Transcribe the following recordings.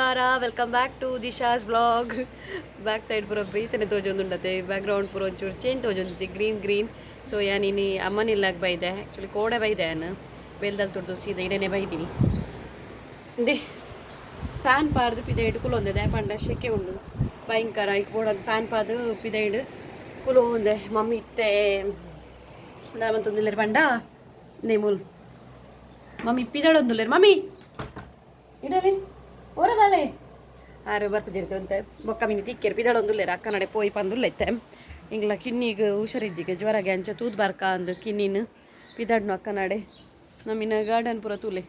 ನಮಸ್ಕಾರ welcome back to Disha's blog back side ಪೂರ ಪ್ರೀತನೆ ತೋಜೊಂದುಂಡತೆ ಬ್ಯಾಕ್ಗ್ರೌಂಡ್ ಪೂರ ಒಂಚೂರು ಚೇಂಜ್ ತೋಜೊಂದಿತ್ತೆ ಗ್ರೀನ್ ಸೊ ಯಾನಿನಿ ಅಮ್ಮನಿಲ್ಲಾಗ ಬೈದೆ ಆ್ಯಕ್ಚುಲಿ ಕೋಡೆ ಬೈದೆ ನಾನು ಬೇಲ್ದಲ್ಲಿ ತುಡ್ದು ಸೀದಾ ಇಡೇನೆ ಬೈದೀನಿ ಇಂದೇ ಫ್ಯಾನ್ ಪಾರ್ದು ಪಿದೈಡು ಕುಲೊಂದೆ ಪಂಡ ಶೆಕೆ ಉಂಡು ಭಯಂಕರ ಈಗ ಬೋಡದು ಫ್ಯಾನ್ ಪಾದು ಪಿದೈಡು ಕುಲು ಒಂದೆ ಮಮ್ಮಿ ಇತ್ತೆ ದಾಮಂತೊಂದಿಲ್ಲರು ಪಂಡ ನೇಮೂಲ್ ಮಮ್ಮಿ ಪಿದಳೊಂದುಲ್ಲೇರು ಮಮ್ಮಿ ಇಡಲಿ ಓರ ಬಾಲೆ ಆರು ಬರ್ಪಜಿರ್ತೆ ಅಂತ ಬೊಕ್ಕ ಮಿನಿ ತಿಕ್ಕೇರು ಪಿದಳೊಂದುಲ್ಲೇರು ಅಕ್ಕ ನಡೆ ಪೋಯಿ ಪಂದುಲ್ಲೈತೆ ಇಂಗ್ಲ ಕಿನ್ನಿಗೆ ಹುಷಾರಿಜ್ಜಿಗೆ ಜ್ವರಗೆ ಅಂಚೆ ತೂದ್ ಬರ್ಕ ಅಂದು ಕಿನ್ನಿನ ಪಿದಡ್ನು ಅಕ್ಕ ನಡೆ ನಮ್ಮಿನ ಗಾರ್ಡನ್ ಪೂರ ತೂಲೆ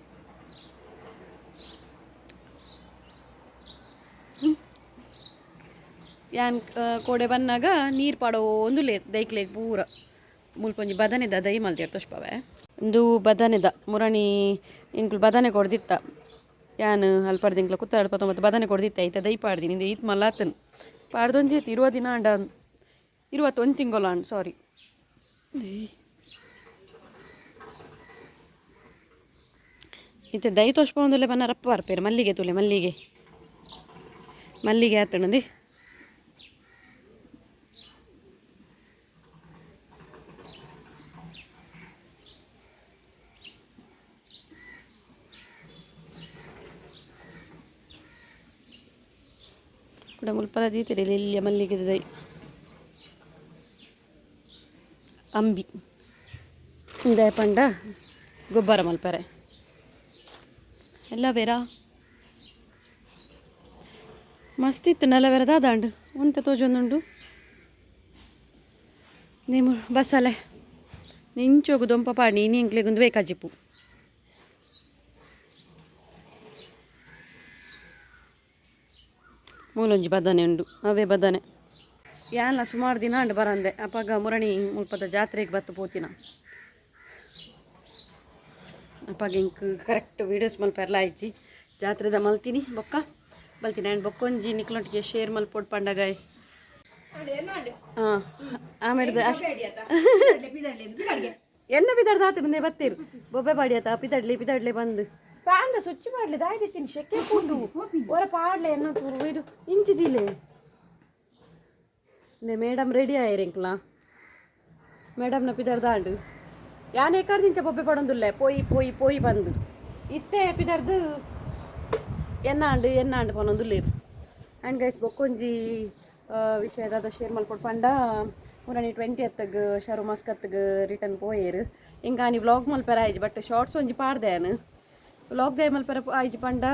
ಯಾನ್ ಕೋಡೆ ಬಂದಾಗ ನೀರು ಪಾಡೋ ಒಂದು ದೈಕ್ಲೇಟ್ ಪೂರ ಮುಲ್ಪೊಂಜಿ ಬದನೆದ ದೈ ಮಲ್ತಿಯರ್ ತುಷ್ಪವೆ ಒಂದು ಬದನೆದ ಮುರಣಿ ಇಂಕ್ಲು ಬದನೆ ಕೊಡ್ದಿತ್ತ ಯಾನು ಅಲ್ಪಡ್ದಿಂಕ್ಲ ಕುತ್ತ ಅಲ್ಪತ್ತೊಂಬತ್ತು ಬದನೆ ಕೊಡ್ದಿತ್ತ ಐತ ದೈ ಪಾಡ್ದಿನಿ ಇಂದ ಈತ್ ಮಲ್ಲಾತನ್ ಪಾಡ್ದೊಂಜೇತಿ 20 ದಿನ ಅಂಡ 21 ತಿಂಗಳ ಅಂಡ್ ಸಾರಿ ಇತ್ತೆ ದೈ ತೋಷ್ಪ ಒಂದುಲೆ ಬನ್ನ ರಪ್ಪ ಬರ್ಪೇರು ಮಲ್ಲಿಗೆ ತುಲೆ ಮಲ್ಲಿಗೆ ಆತಣದಿ ಕೂಡ ಮುಲ್ಪಲ ದೀತಿರಿ ಇಲ್ಲಿಯ ಮಲ್ಲಿಗೆ ದೈ ಅಂಬಿ ದಯ ಪಂಡ ಗೊಬ್ಬರ ಮಲ್ಪರೆ ಎಲ್ಲ ಬೇರ ಮಸ್ತ್ ಇತ್ತು ನಲವೆರ ದಾದಾಂಡು ಒಂತ ತೋಜೊಂದುಂಡು ನೀವು ಬಸ್ಸಲೆ ನಿಂಚೋಗು ದೊಂಪ ಪಾಡಿ ನೀ ಇಂಕ್ಲೆಗೊಂದು ಬೇಕಾಜಿಪ್ಪು ಮೂಲೊಂಜಿ ಬದನೆ ಉಂಡು ಅವೇ ಬದನೆ ಯಾನ್ಲ ಸುಮಾರು ದಿನ ಅಂಡು ಬರಂದೆ ಅಪ್ಪಾಗ ಮುರಣಿ ಮುಲ್ಪದ ಜಾತ್ರೆಗೆ ಬತ್ತು ಪೋತಿನ ಅಪ್ಪಾಗ ಇಂಕ್ ಕರೆಕ್ಟ್ ವೀಡಿಯೋಸ್ ಮಲ್ಪೆರ್ಲ ಆಯ್ಚಿ ಜಾತ್ರೆದ ಮಲ್ತೀನಿ ಬೊಕ್ಕ ಬಲ್ತೀನಿ ಆ್ಯಂಡ್ ಬೊಕ್ಕೊಂಜಿ ನಿಕ್ಲೊಟ್ಟಿಗೆ ಶೇರ್ ಮಲ್ಪೊಡ್ ಪಂಡ ಗಾಯ್ಸ್ ಹಾಂ ಆಮೇಲೆ ಎಣ್ಣ ಪಿದಡ್ದು ಆತು ಮುಂದೆ ಬತ್ತೀರು ಬೊಬ್ಬೆ ಪಾಡಿಯತ್ತ ಪಿದಡ್ಲಿ ಬಂದು ಫ್ಯಾನ್ ಸ್ವಿಚ್ ಮಾಡ್ಲಿ ದಾಯ್ದಿತ್ತೀನಿ ಶೆಕೆ ಕೂಡು ಒರ ಪಾಡ್ಲೆ ಎನ್ನ ಇದು ಇಂಚಿದಿಲೆ ಮೇಡಮ್ ರೆಡಿ ಆಯ್ರಿಂಕ್ಲಾ ಮೇಡಮ್ನ ಪಿದರ್ದಾಂಡು ಯಾನೇ ಕರ್ದಿಂಚ ಬೊಬ್ಬೆ ಪಡೊಂದುಲ್ಲೆ ಪೋಯಿ ಬಂದು ಇತ್ತೆ ಪಿದರ್ದು ಎನ್ನಾಂಡು ಪನೊಂದುಲ್ಲೇರು ಆ್ಯಂಡ್ ಗೈಸ್ ಬೊಕ್ಕೊಂಜಿ ವಿಷಯದ ಶೇರ್ ಮಲ್ಪೊಟ್ಟು ಪಂಡ ಮುರಣಿ 20th ಶರು ಮಸ್ಕತ್ಗೆ ರಿಟರ್ನ್ ಪೋಯೇರು ಹಿಂಗಾನಿ ವ್ಲಾಗ್ ಮಲ್ಪೆರ ಆಯ್ಜಿ ಬಟ್ ಶಾರ್ಟ್ಸ್ ಒಂಜಿ ಪಾಡ್ದೇನು ವ್ಲಾಗ್ ದೇ ಮಲ್ಪೆರ ಆಯ್ಜಿ ಪಂಡ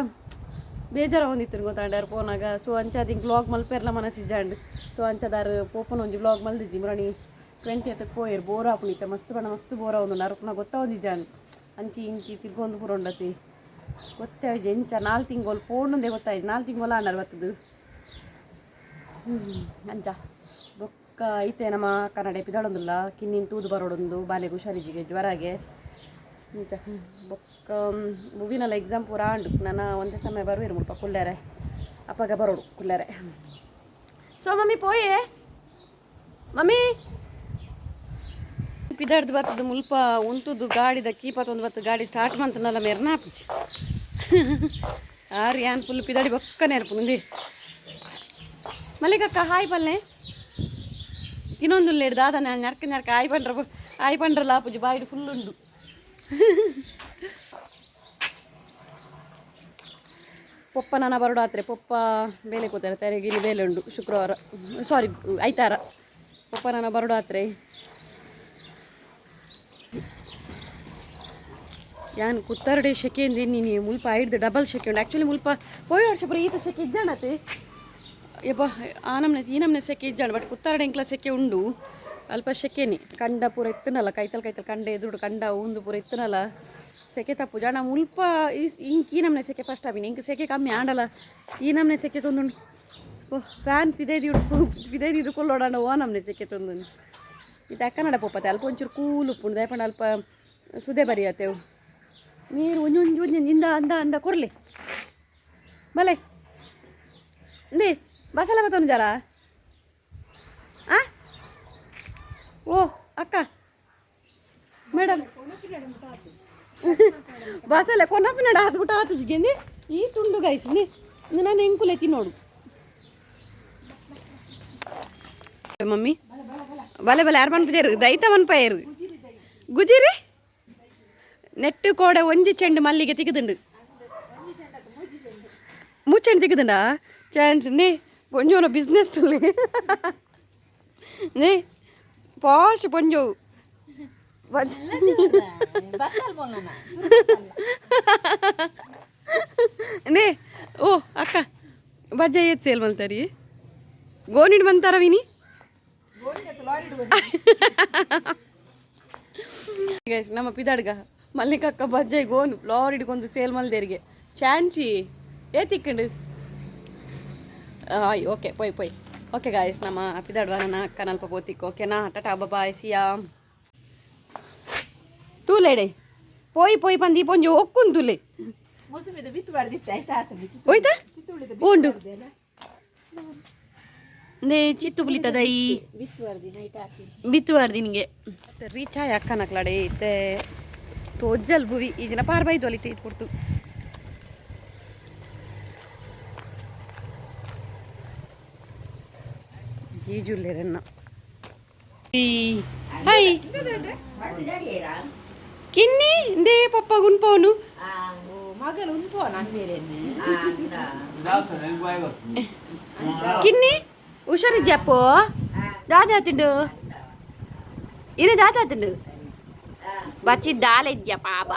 ಬೇಜಾರ ಹೊಂದಿತ್ತು ಗೊತ್ತಾಂಡಾರು ಪೋನಾಗ ಸೊ ಅಂಚಾದ ಹಿಂಗೆ ವ್ಲಾಗ್ ಮಲ್ಪೆರ್ಲ ಮನಸ್ಸಿಜ್ಜಾಂಡು ಸೊ ಅಂಚದಾರು ಪೋಪನ ಒಂಜಿ ವ್ಲಾಗ್ ಮಲ್ದಿಜ್ಜಿ ಮುರಣಿ 20th ಪೋಯೇರು ಬೋರ್ ಆಪುನಿತ್ತೆ ಮಸ್ತ್ ಬೋರ ಒಂದು ನರಕುನ ಗೊತ್ತಾವೊಂದಿಜ್ಜಾಂಡು ಅಂಚಿ ಇಂಚಿ ತಿರ್ಗೊಂದು ಪುರೊಂಡತಿ ಗೊತ್ತಾಯ್ಜಿ ಎಂಚ 4 ತಿಂಗಳು ಪೋಣಂದೇ ಗೊತ್ತಾಯ್ತು 4 ತಿಂಗಳು ಆಂಡಾರು ಬತ್ತದು ಅಂಚ ಬೊಕ್ಕ ಐತೆ ನಮ್ಮ ಕನ್ನಡ ಪಿದಾಡೊಂದುಲ್ಲ ಕಿನ್ನಿನ ತೂದು ಬರೋಡೊಂದು ಬಾಲೆಗೆ ಹುಷಾರಿಜಿಗೆ ಜ್ವರಗೆ ಅಂಚ ಬೊಕ್ಕ ಮೂವಿನೆಲ್ಲ ಎಕ್ಸಾಮ್ ಪೂರ ಆಂಡು ನಾನು ಒಂದೇ ಸಮಯ ಬರುವಿರು ಮುಲ್ಪ ಕುಲ್ಲೆರೆ ಅಪ್ಪಗ ಬರೋಡು ಕುಲ್ಲೆರೆ ಸೊ ಮಮ್ಮಿ ಪೋಯೆ ಮಮ್ಮಿ ಪಿದಾಡ್ದು ಬರ್ತದ ಮುಲ್ಪ ಉಂತುದು ಗಾಡಿದ ಕೀಪತ್ತೊಂದು ಬರ್ತದ ಗಾಡಿ ಸ್ಟಾರ್ಟ್ ಮಂತನಲ್ಲ ಮೇರ್ನಾಪಿಚ್ ಆರು ಯಾನ್ ಫುಲ್ ಪಿದಾಡಿ ಬೊಕ್ಕನೆ ಇರ್ಪು ಮುಂದೆ ಮಲ್ಲಿಕಕ್ಕ ಹಾಯ್ ಪಲ್ಲೆ ಇನ್ನೊಂದು ಲೇಡು ದಾದ ನಾನು ನರ್ಕ ಆಯ್ ಪಂಡ್ರಲ್ಲ ಆಪುಜಿ ಬಾಯಿಡು ಫುಲ್ ಉಂಡು ಪೊಪ್ಪ ನನ್ನ ಬರೋಡು ಆತ್ರೆ ಪೊಪ್ಪ ಬೇಲೆ ಕೂತಾರೆ ತೆರೆಗಿಲಿ ಬೇಲೆ ಉಂಡು ಶುಕ್ರವಾರ ಸಾರಿ ಐತಾರ ಪೊಪ್ಪ ನನ್ನ ಬರೋಡು ಆತ್ರೆ ಯಾನ್ ಕುತ್ತರಡೆ ಶೆಕೆಯಿಂದ ನೀನು ಮುಲ್ಪ ಹಿಡ್ದು ಡಬಲ್ ಶೆಕೆ ಉಂಡು ಆ್ಯಕ್ಚುಲಿ ಮುಲ್ಪ ಪೋಯ್ ವರ್ಷ ಪುರ ಈತ ಶೆಕೆ ಇಜ್ಜಾಣತೆ ಯಪ್ಪ ಈ ನಮ್ನೆ ಸೆಕೆ ಇಜ್ಜಾಣ ಬಟ್ ಕುತ್ತಾರಡೆ ಇಂಕ್ಲ ಸೆಕೆ ಉಂಡು ಅಲ್ಪ ಶೆಕೆನಿ ಕಂಡ ಪೂರ ಇತ್ತನಲ್ಲ ಕೈತಲ್ ಕಂಡ ಎದುರು ಕಂಡ ಉಂದು ಪೂರ ಇತ್ತನಲ್ಲ ಸೆಕೆ ತಪ್ಪು ಜಾಣ ಮುಲ್ಪ ಈ ನಮ್ನೆ ಸೆಕೆ ಫಸ್ಟ್ ಆಬಿನಿ ಇಂಕ ಸೆಕೆ ಕಮ್ಮಿ ಆಂಡಲ್ಲ ಈ ನಮ್ನೆ ಸೆಕೆ ತೊಂದುಂಡು ಫ್ಯಾನ್ ಪಿದೈದು ಕೊಲ್ಲೋಡಾಂಡ ಓ ನಮ್ನೆ ಸೆಕೆ ತೊಂದುಂಡು ಇದು ಅಕ್ಕನಡ ಪೋಪತ್ತೆ ಅಲ್ಪ ಒಂಚೂರು ಕೂಲ್ ಉಪ್ಪುಂಡು ದಯಪಂಡ ಅಲ್ಪ ಸುದೆ ಬರಿಯತ್ತೇವು ನೀರು ಒಂಜೊಂಜು ಇಂದ ಅಂದ ಕೊರ್ಲಿ ಬಲೆ ನೇ ಬಸಲ ಬತ್ತೊಂದು ಜರ ಆ ಓ ಅಕ್ಕ ಮೇಡಮ್ ಬಸಲೆ ಕೊನಪಿನಡ ಹಾತ್ಬಿಟ್ಟು ಆತಜ್ಗೆಂದಿ ಈ ತುಂಡು ಗೈಸ್ನಿ ನಾನು ಹೆಂಕುಲೆ ತಿನ್ನೋಡು ಮಮ್ಮಿ ಬಲೆ ಬಲೆ ಯಾರು ಮನ್ಪೇರು ದೈತ ಮನ್ಪೇರು ಗುಜಿರಿ ನೆಟ್ಟು ಕೋಡೆ ಒಂಜಿ ಚೆಂಡು ಮಲ್ಲಿಗೆ ತೆಗೆದುಂಡು ಮೂಚೆಂಡು ತೆಗೆದುಂಡ ಚಾನ್ಸ್ ನೇ ಪೊಂಜೋನ ಬಿಸ್ನೆಸ್ ತುಳ್ಳಿ ನೇ ಪಾಶ್ ಪೊಂಜೋ ನೇ ಓ ಅಕ್ಕ ಬಜ್ಜ ಏತ್ ಸೇಲ್ ಮಲ್ತಾರಿ ಗೋಣಿಡ್ ಬಂತಾರ ವಿನಿ ನಮ್ಮ ಪಿದಾಡ್ಗ ಮಲ್ಲಿಕಕ್ಕ ಬಜ್ಜೆ ಗೋನು ಲಾರಿ ಹಿಡ್ಕೊಂಡು ಸೇಲ್ ಮಲ್ದೇರಿಗೆ ಚಾನ್ಚಿ ಏತಿಕ್ಕಂಡು ಆಯ್ ಓಕೆ ಪೊಯ್ ಪೊಯ್ ಓಕೆ ಗಾಯಸ್ ನಮ್ಮ ಪಿದಾಡ್ವ ನನ್ನ ಅಕ್ಕ ನಲ್ಪ ಪೋತಿಕ್ಕು ಓಕೆನಾ ಟಟಾ ಬಾಯ್ ಸಿಯಾ ತೂಲೆಡೆ ಪೋಯ್ ಪೋಯ್ ಬಂದು ಪೊಂಜು ಒಕ್ಕುನ್ ತುಲೆ ಹೋಯ್ತಾ ಉಂಡು ನೇ ಚಿತ್ತು ಪುಲಿತದೈ ಬಿತ್ತುವಾರ್ದಿ ನಿಂಗೆ ರೀಚ್ ಆಯ್ ಅಕ್ಕನಕ್ಲಾಡೆ ಇತ್ತೆ ತೋಜ್ಜಲ್ ಭುವಿ ಈ ಜನ ಪಾರ್ ಬೈದು ಅಲಿತೆ ಇಟ್ಬಿಡ್ತು ಜೀಜುಲ್ಲೆರನ್ನ ಹಾಯ್ ಕಿನ್ನಿ ದೇ ಪಪ್ಪ ಗುನ್ಪೋನು ಮಗಲು ಉಂಟೋನ ಕಿನ್ನಿ ಹುಷಾರಿಜ್ಜಪ್ಪು ದಾದಾತಿಂಡು ಇನ್ನು ದಾದಾತಿಂಡು ಬಚ್ಚಿ ದಾಲ ಇದ್ಯಾ ಪಾಪ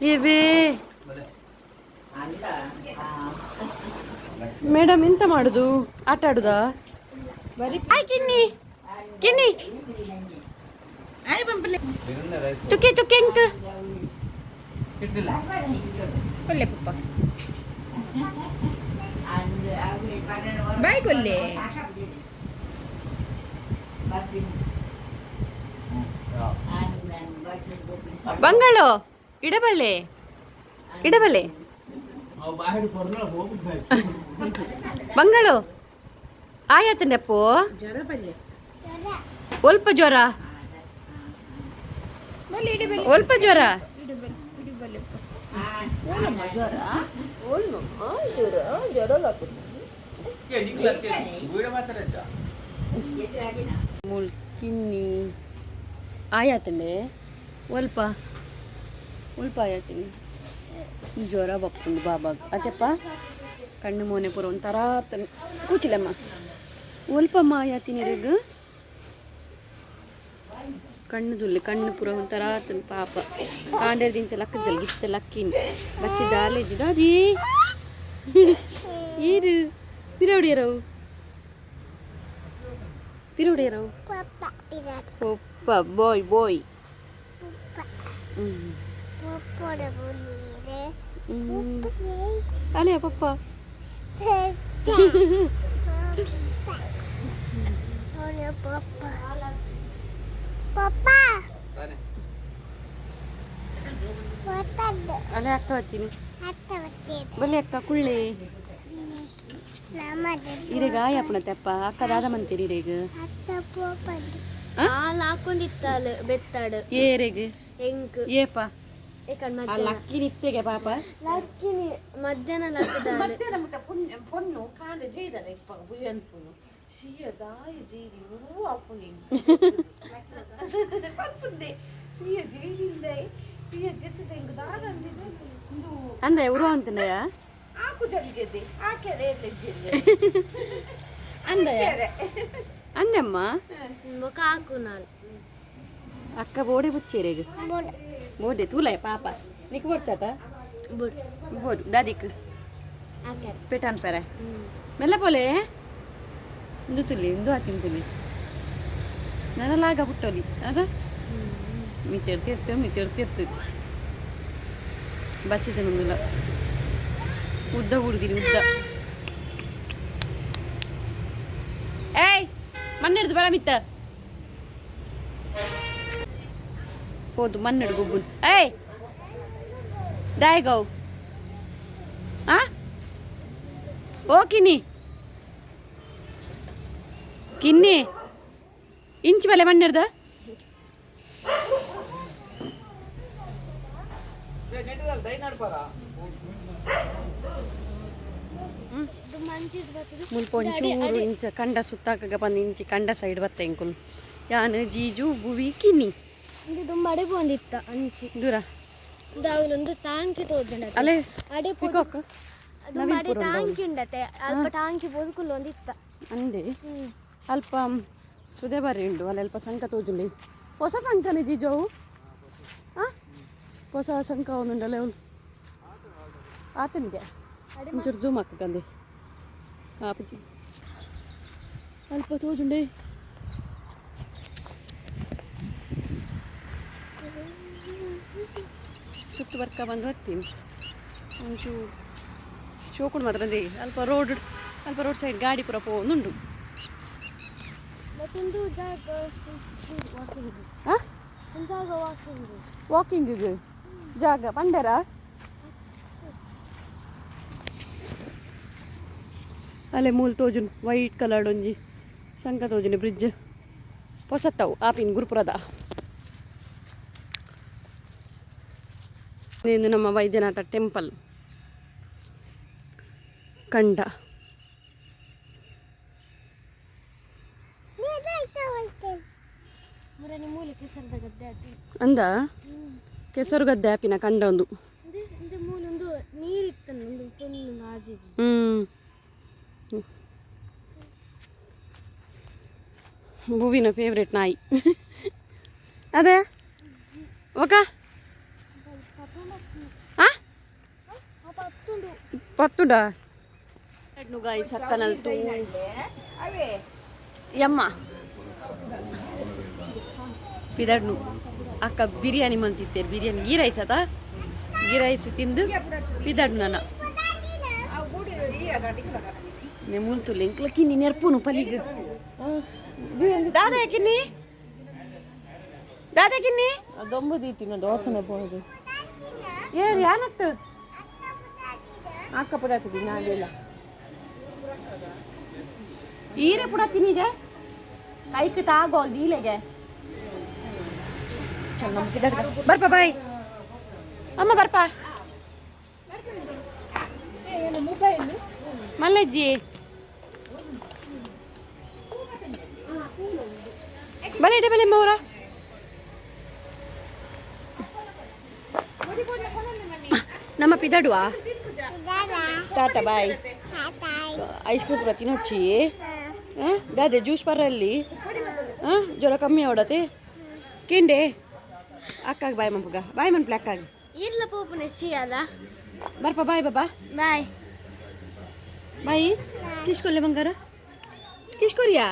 ಇವೇ ಮೇಡಮ್ ಎಂತ ಮಾಡುದು ಆಟ ಆಡುದಾ ಆಯ್ ಕಿನ್ನಿ ಕಿನ್ನಿ ತುಕ್ಕೆ ತುಕ್ಕೆ ಎಂಕ ಒಳ್ಳೆ ಪಪ್ಪ ಬಾಯ್ ಕೊಲ್ಲೆ ಬಂಗಾಳು ಇಡಬಲ್ಲೆ ಇಡಬಲ್ಲೆ ಬಂಗಾಳು ಆಯಾತಂಡಪ್ಪು ಒಲ್ಪ ಜ್ವರ ಒಲ್ಪ ಜ್ವರ ಕಿನ್ನಿ ಆಯಾತಂಡೆ ಒಲ್ಪ ಒಲ್ಪ ಆಯಾತೀನಿ ಜ್ವರ ಬಪ್ಪುಂಡು ಬಾಬಾಗ ಅತ್ತಪ್ಪ ಕಣ್ಣು ಮೋನೆ ಪೂರ ಒಂಥರ ಕೂಚಿಲಮ್ಮ ಒಲ್ಪಮ್ಮ ಆಯಾತೀನಿ ರೆಗ್ ಕಣ್ಣು ದುಲ್ಲೆ ಕಣ್ಣು ಪೂರ ಒಂಥರ ಪಾಪ ಕಾಂಡೆ ದಿಂಚ ಲಕ್ಕ ಜಲ್ಗಿತ್ತ ಲಕ್ಕಿನ ಬಚ್ಚಿ ದಾಲೇಜು ದಾದಿ ಈರು ಪಿರವಡಿಯರವು ಪಿರವಡಿಯರವು ಪಪ್ಪ ಬಾಯ್ ಬಾಯ್ ಅಲೆಯ ಪಪ್ಪ ಅಲೆ ಅಕ್ಕ ಬರ್ತೀನಿ ಬಲ್ಲಿ ಅಕ್ಕ ಕುಳ್ಳಿ ಇರೆಗ ಆಯಪ್ಪನ ತೆಪ್ಪ ಅಕ್ಕ ದಾದ ಮಂತೀರಿ ಇರೆಗ ಹಾಕೊಂಡಿತ್ತಲ್ಲ ಬೆತ್ತಾಡು ಏರೆಗ ಎಂಕ್ ಏಪ ಲಕ್ಕಿ ನಿತ್ತೆಗೆ ಪಾಪ ಲಕ್ಕಿನಿ ಮಧ್ಯಾಹ್ನ ಲಕ್ಕದಾಲು పొన్ను కాంద జేదన ఇప్ప బుయన్పును సియ దాయ జేది ఊ అప్పుని పప్పుందే సియ జేదిందే సియ జెత్తదే ఇంక దాదంది ఇందు ಅಂದ್ರೆ ಉರು ಅಂತಂದಯ ಆಕು ಜಲ್ಗೆದೆ ಆಕೆರೆ ಲೆಜ್ಜೆದೆ ಅಂದಯ ಅಂದಮ್ಮ ಕಾಕುನಾಲ್ ಅಕ್ಕ ಬೋಡೆ ಬುಚ್ಚೇರೆಗ ಬೋಡೆ ತೂಲಯ ಪಾಪ ನಿಕ್ ಬರ್ಚಾತ ಬೋದು ದಾದಿಕ್ ಪೆಟಾನ್ ಪೆರೆ ಮೆಲ್ಲ ಪೋಲೆ ಇಂದು ತುಲಿ ಇಂದು ಆತಿನ್ ತುಲಿ ನನಲಾಗ ಪುಟ್ಟೋಲಿ ಅದ ಮಿತಿರ್ತಿರ್ತು ಬಚ್ಚಿದೆ ನಮ್ಮಿಲ್ಲ ಉದ್ದ ಹುಡುಗಿರಿ ಉದ್ದ ಏಯ್ ಮಣ್ಣಿಡ್ದು ಬರ ಮಿತ್ತ ಹೋದು ಮಣ್ಣಿಡು ಗುಬ್ಬುನ್ ಏಯ್ ದಾಯ್ಗೌ ಆ ಓ ಕಿನ್ನಿ ಕಿನ್ನಿ ಇಂಚ್ ಮೇಲೆ ಮಣ್ಣಿಡ್ದ ನೆಟ್ಟಿದಲ್ಲ ದೈ ನಡ್ಪಾರ ಇದು ಮಂಚಿದ್ ಬರ್ತದೆ ಮುಲ್ಪ ಒಂಚೂರು ಇಂಚ ಕಂಡ ಸುತ್ತಾಕ ಬಂದು ಇಂಚಿ ಕಂಡ ಸೈಡ್ ಬತ್ತೆ ಇಂಕುಲು ಯಾನು ಜೀಜು ಬುವಿ ಕಿನ್ನಿ ಇದು ಮಡೆ ಬಂದಿತ್ತ ಅಂಚಿ ದೂರ ದಾವಿನೊಂದು ಟಾಂಕಿ ತೋಜಂಡ ಅಲ್ಲೇ ಅಡೆ ಸಿಕ್ಕೋಕ ಅದು ಮಡೆ ಟಾಂಕಿ ಉಂಡತೆ ಅಲ್ಪ ಟಾಂಕಿ ಬದುಕುಲು ಒಂದಿತ್ತ ಅಂದೆ ಅಲ್ಪ ಸುದೆ ಬರ್ರಿ ಉಂಡು ಅಲ್ಲಿ ಅಲ್ಪ ಸಂಕ ತೋಜುಂಡಿ ಹೊಸ ಸಂಕನೆ ಜೀಜು ಅವು ಹಾಂ ಹೊಸ ಸಂಕ ಅವನುಂಡಲ್ಲ ಅವನು ಆತನಿಗೆ ಒಂಚೂರು ಝೂಮ್ ಹಾಕಂದೆ ಆಪಜಿ ಅಲ್ಪ ತೋಜುಂಡೆ ಸುತ್ತು ಬರ್ಕ ಬಂದು ಬರ್ತೀನಿ ಒಂಚೂರು ಶೋಕುಂಡು ಮಾತ್ರ ಅಂದೆ ಅಲ್ಪ ರೋಡ್ ಸೈಡ್ ಗಾಡಿ ಪುರ ಪೋನುಂಡು ಮತ್ತೊಂದು ಜಾಗ ವಾಕಿಂಗ್ ಹಾಂ ಒಂದು ಜಾಗ ವಾಕಿಂಗ್ ವಾಕಿಂಗಿಗೆ ಜಾಗ ಬಂಡರ ಅಲ್ಲೇ ಮೂಲ ತೋಜುನ್ ವೈಟ್ ಕಲರ್ಡ್ ಒಂಜಿ ಶಂಕ ತೋಜುನಿ ಬ್ರಿಡ್ಜ್ ಹೊಸತ್ತವು ಆಪಿನ ಗುರುಪುರದ ಇದು ನಮ್ಮ ವೈದ್ಯನಾಥ ಟೆಂಪಲ್ ಕಂಡ ಮೂಲ ಕೆಸರದ ಗದ್ದೆ ಅದು ಅಂದ ಕೆಸರು ಗದ್ದೆ ಆಪಿನ ಕಂಡ ಒಂದು ಇದು ಮೂಲೊಂದು ನೀರಿತ್ತನು ಒಂದು ಫುಲ್ ಆಜಿದೆ ಭುವಿನ ಫೇವ್ರೆಟ್ ನಾಯಿ ಅದೇ ಓಕ ಪತ್ತುಂಡ ಗಾಯಿ ಸಕ್ಕನಲ್ತು ಯಮ್ಮ ಪಿದಡ್ನು ಅಕ್ಕ ಬಿರಿಯಾನಿ ಮಂತಿತ್ತೇರು ಬಿರಿಯಾನಿ ಗೀ ರೈಸ್ ಅದ ಗೀ ರೈಸ್ ತಿಂದು ಪಿದಡ್ನು ನನ್ನ ಮುಲ್ತುಲ್ಲ ಇಂಕ್ಲ ಕಿನ್ನಿ ನೆರ್ಪುನು ಪಲಿಗೆ ದಾದಾ ಕಿನ್ನಿ ದಾದಾ ಕಿನ್ನಿ ಅದೊಂಬ ದೀತಿನ ದೋಸನೆ ಬಹುದು ಏರು ಯಾನತ್ತು ಅಕ್ಕ ಪುಡಾತಿದ್ದಿ ನಾಳೆಲ್ಲ ಈರೆ ಪುಡ ತಿನ್ನಿದೆ ಕೈಕ್ ತಾಗೋಲ್ ದೀಲೆಗೆ ಬರ್ಪ ಬಾಯ್ ಅಮ್ಮ ಬರ್ಪ ಮಲ್ಲಜ್ಜಿ ಬಲೆ ಇಡೆ ಬಲೆ ಮೌರ ನಮ್ಮ ಪಿದಡುವಾ ಟಾಟಾ ಬಾಯ್ ಐಸ್ ಕ್ರೀಮ್ ಪೂರ ತಿನ್ನೊಚ್ಚಿ ಗಾದೆ ಜ್ಯೂಸ್ ಪರಲ್ಲಿ ಜ್ವರ ಕಮ್ಮಿ ಅವಡತೆ ಕಿಂಡೆ ಅಕ್ಕಾಗ ಬಾಯ್ ಮಂಪುಗ ಬಾಯ್ ಮನ್ಪ್ಲೆ ಅಕ್ಕಾಗ ಇಲ್ಲ ಪೋಪುನ ಚಿಯಲ್ಲ ಬರ್ಪ ಬಾಯ್ ಬಾಬಾ ಬಾಯ್ ಬಾಯಿ ಕಿಶ್ಕೊಲ್ಲೆ ಬಂಗಾರ ಕಿಶ್ಕೊರಿಯಾ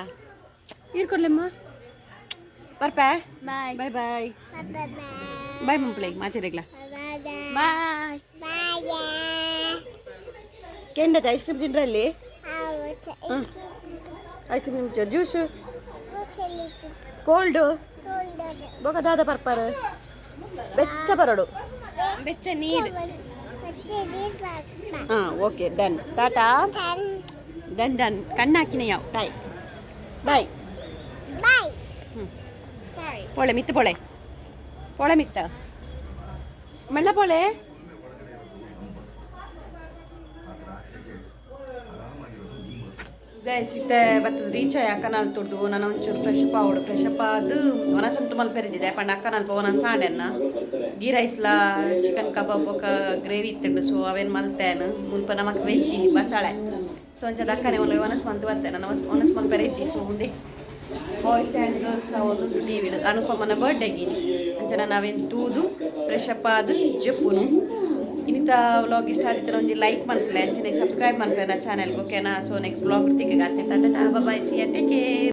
ಏನು ಕೊಡ್ಲೆಮ್ಮ ಬರ್ಪ ಬಾಯ್ ಬಾಯ್ ಬಾಯ್ ಬಾಯ್ ಮಂಪ್ಲೆ ಮಾತಿರಗ್ಲ ಬಾಯ್ ಕೆಂಡದ ಐಸ್ ಕ್ರೀಮ್ ತಿಂಡ್ರಲ್ಲಿ ಐಸ್ ಕ್ರೀಮ್ ಜ್ಯೂಸು ಕೋಲ್ಡು ಬೊಗದಾದ ಪರ್ಪರ್ ಬೆಚ್ಚ ಬರಡು ಬೆಚ್ಚ ನೀರು ಹಾಂ okay done tata done done ಕಣ್ಣಾಕಿನ ಯಾವ ಟಾಯ್ ಬಾಯ್ ಪೊಳೆ ಮಿತ್ತು ಪೊಳೆ ಮಿತ್ತ ಮೆಲ್ಲ ಪೊಳೆ ಸಿಕ್ತೆ ಬರ್ತದೆ ರೀಚ್ ಆಯ್ ಅಕ್ಕನಲ್ಲಿ ತುಡ್ದು ನಾನು ಒಂಚೂರು ಫ್ರೆಶ್ ಅಪ್ ಅದು ಒನಸಂಟು ಮಲ್ಪೆರಿಜಿದೆ ಪಂಡ ಅಕ್ಕನಲ್ಲಿ ಪೋನ ಸಾಡೆನ್ನ ಗೀ ರೈಸ್ಲ ಚಿಕನ್ ಕಬಾಬ್ ಬೊಕ ಗ್ರೇವಿ ಇತ್ತಿಂಡು ಸೊ ಅವೇನು ಮಲ್ತೇನು ಮುಲ್ಪ ನಮಕ್ ವೆಜ್ಜಿ ಬಸಾಳೆ ಸೊ ಒಂಚದ ಅಕ್ಕನೆ ಒಳ್ಳೆ ಒನಸ್ ಮಂತ್ ಬರ್ತೇನೆ ನಾನು ಒನಸ್ ಮಲ್ಪೆರಿಜಿ ಸೊ ಮುಂದೆ ಬಾಯ್ಸ್ ಆ್ಯಂಡ್ ಗರ್ಲ್ಸ್ ಒಂದು ಟಿ ವಿ ಅನುಪಮನ ಬರ್ಡೇಗೆ ಅಂಚನ ನಾವೇನು ತೂದು ಫ್ರೆಶ್ ಅಪ್ ಆದು ಜಪ್ಪುನು ಇನ್ನಿತ ವ್ಲಾಗ್ ಇಷ್ಟ ಆದಿತ್ತರ ಒಂದು ಲೈಕ್ ಮಾಡ್ಕೊಳ್ಳಿ ಅಂಚನೆ ಸಬ್ಸ್ಕ್ರೈಬ್ ಮಾಡ್ಕೊಳ್ಳಿ ನನ್ನ ಚಾನಲ್ಗೆ ಓಕೆನಾ ಸೊ ನೆಕ್ಸ್ಟ್ ವ್ಲಾಗ್ ಬರ್ತಿಗೆ tata bye see take care